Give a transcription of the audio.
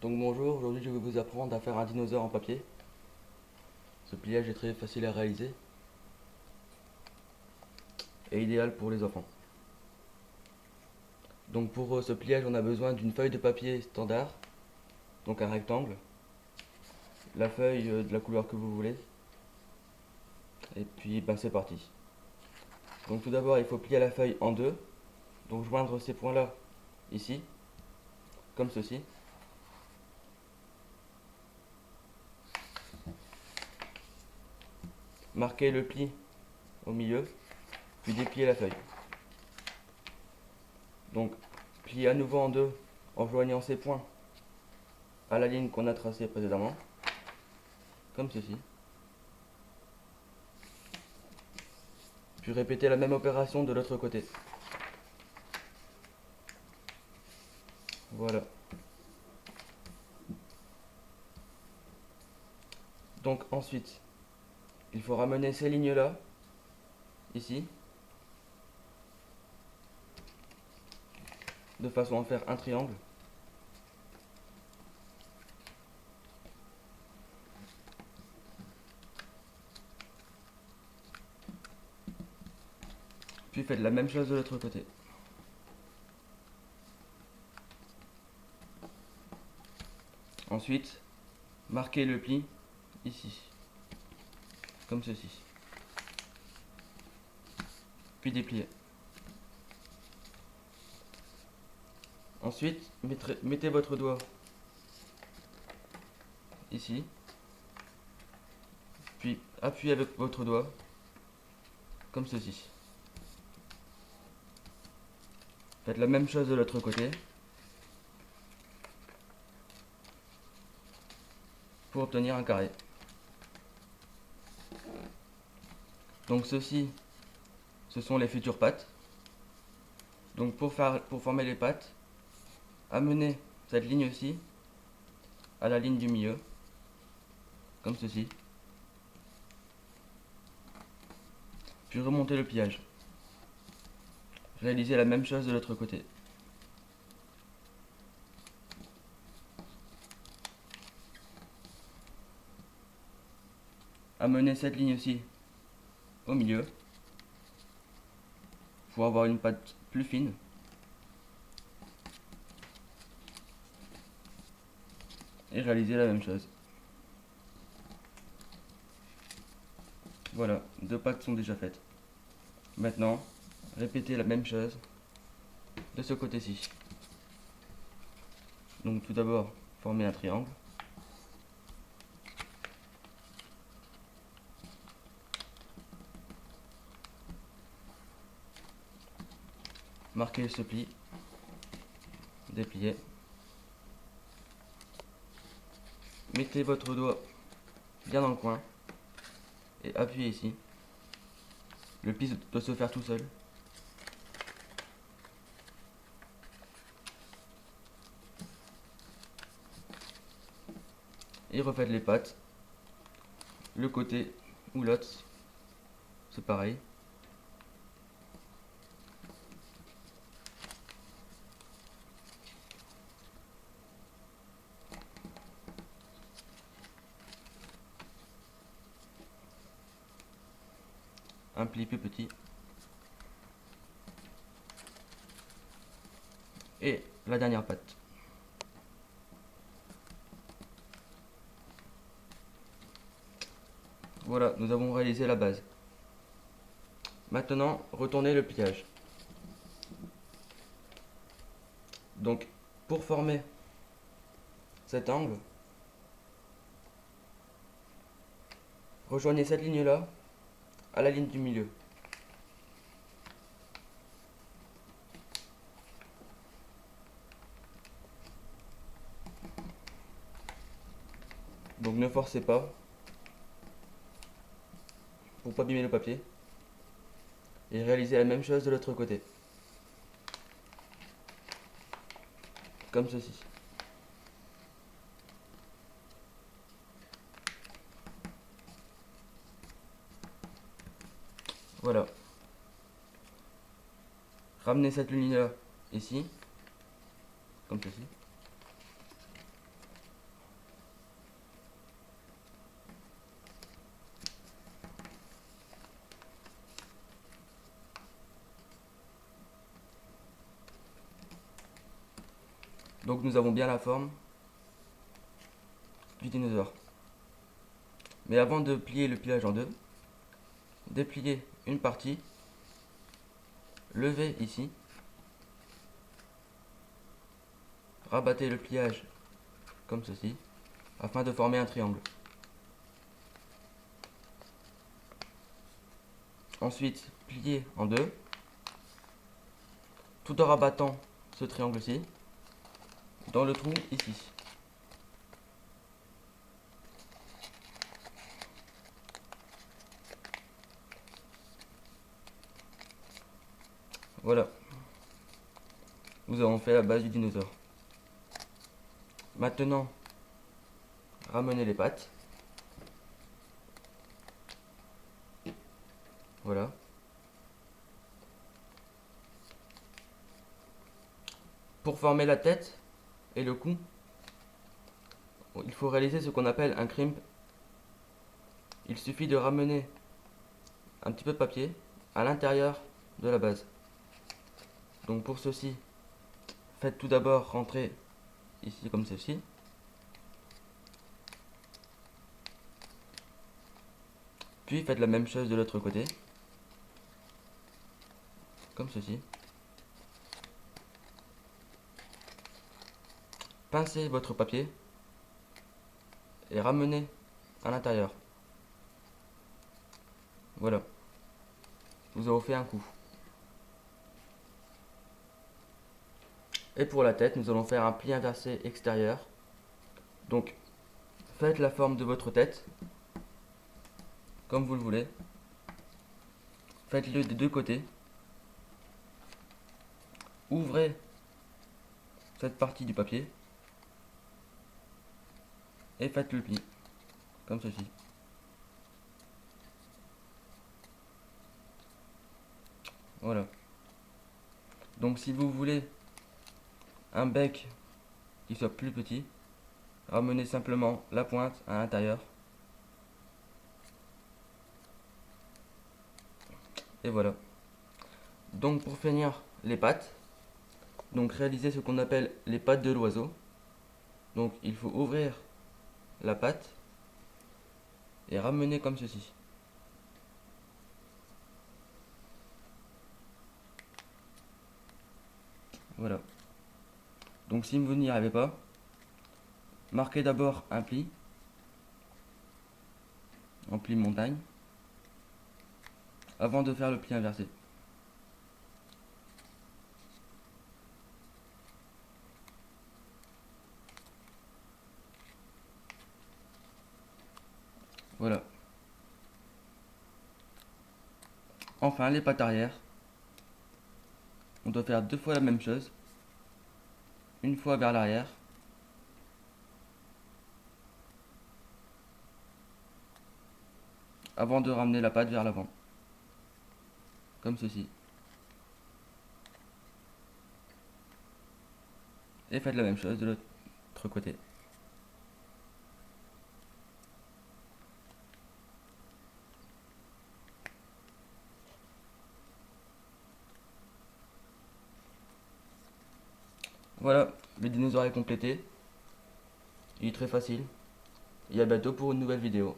Donc bonjour, aujourd'hui je vais vous apprendre à faire un dinosaure en papier. Ce pliage est très facile à réaliser et idéal pour les enfants. Donc pour ce pliage on a besoin d'une feuille de papier standard, donc un rectangle, la feuille de la couleur que vous voulez, et puis c'est parti. Donc tout d'abord il faut plier la feuille en deux, donc joindre ces points là, ici, comme ceci. Marquer le pli au milieu, puis déplier la feuille. Donc plier à nouveau en deux en joignant ces points à la ligne qu'on a tracée précédemment, comme ceci. Puis répéter la même opération de l'autre côté. Voilà. Donc ensuite, il faut ramener ces lignes-là, ici, de façon à faire un triangle. Puis faites la même chose de l'autre côté. Ensuite, marquez le pli, ici, comme ceci. Puis dépliez. Ensuite, mettez votre doigt ici, puis appuyez avec votre doigt, comme ceci. Faites la même chose de l'autre côté, pour obtenir un carré. Donc ceci, ce sont les futures pattes. Donc pour former les pattes, amenez cette ligne-ci à la ligne du milieu, comme ceci. Puis remontez le pliage. Réalisez la même chose de l'autre côté. Amenez cette ligne-ci au milieu pour avoir une patte plus fine. Et réaliser la même chose. Voilà, deux pattes sont déjà faites. Maintenant, répétez la même chose de ce côté-ci. Donc tout d'abord, formez un triangle. Marquez ce pli, dépliez. Mettez votre doigt bien dans le coin et appuyez ici. Le pli doit se faire tout seul. Et refaites les pattes. Le côté ou l'autre, c'est pareil. Un pli plus petit. Et la dernière patte. Voilà, nous avons réalisé la base. Maintenant, retournez le pliage. Donc, pour former cet angle, rejoignez cette ligne-là à la ligne du milieu. Donc ne forcez pas pour pas abîmer le papier. Et réalisez la même chose de l'autre côté. Comme ceci. Voilà. Ramenez cette ligne-là ici. Comme ceci. Donc nous avons bien la forme du dinosaure. Mais avant de plier le pliage en deux, dépliez une partie, levez ici, rabattez le pliage comme ceci, afin de former un triangle. Ensuite, pliez en deux, tout en rabattant ce triangle-ci dans le trou ici. Voilà, nous avons fait la base du dinosaure. Maintenant, ramenez les pattes. Voilà. Pour former la tête et le cou, il faut réaliser ce qu'on appelle un crimp. Il suffit de ramener un petit peu de papier à l'intérieur de la base. Donc pour ceci, faites tout d'abord rentrer ici comme ceci. Puis faites la même chose de l'autre côté. Comme ceci. Pincez votre papier et ramenez à l'intérieur. Voilà. Nous avons fait un coup. Et pour la tête, nous allons faire un pli inversé extérieur. Donc, faites la forme de votre tête, comme vous le voulez. Faites-le des deux côtés. Ouvrez cette partie du papier. Et faites le pli, comme ceci. Voilà. Donc si vous voulez un bec qui soit plus petit, ramenez simplement la pointe à l'intérieur. Et voilà. Donc pour finir les pattes, donc réaliser ce qu'on appelle les pattes de l'oiseau. Donc il faut ouvrir la patte et ramener comme ceci. Voilà. Donc si vous n'y arrivez pas, marquez d'abord un pli, en pli montagne, avant de faire le pli inversé. Voilà. Enfin, les pattes arrière. On doit faire deux fois la même chose. Une fois vers l'arrière. Avant de ramener la patte vers l'avant. Comme ceci. Et faites la même chose de l'autre côté. Voilà, le dinosaure est complété. Il est très facile. Et à bientôt pour une nouvelle vidéo.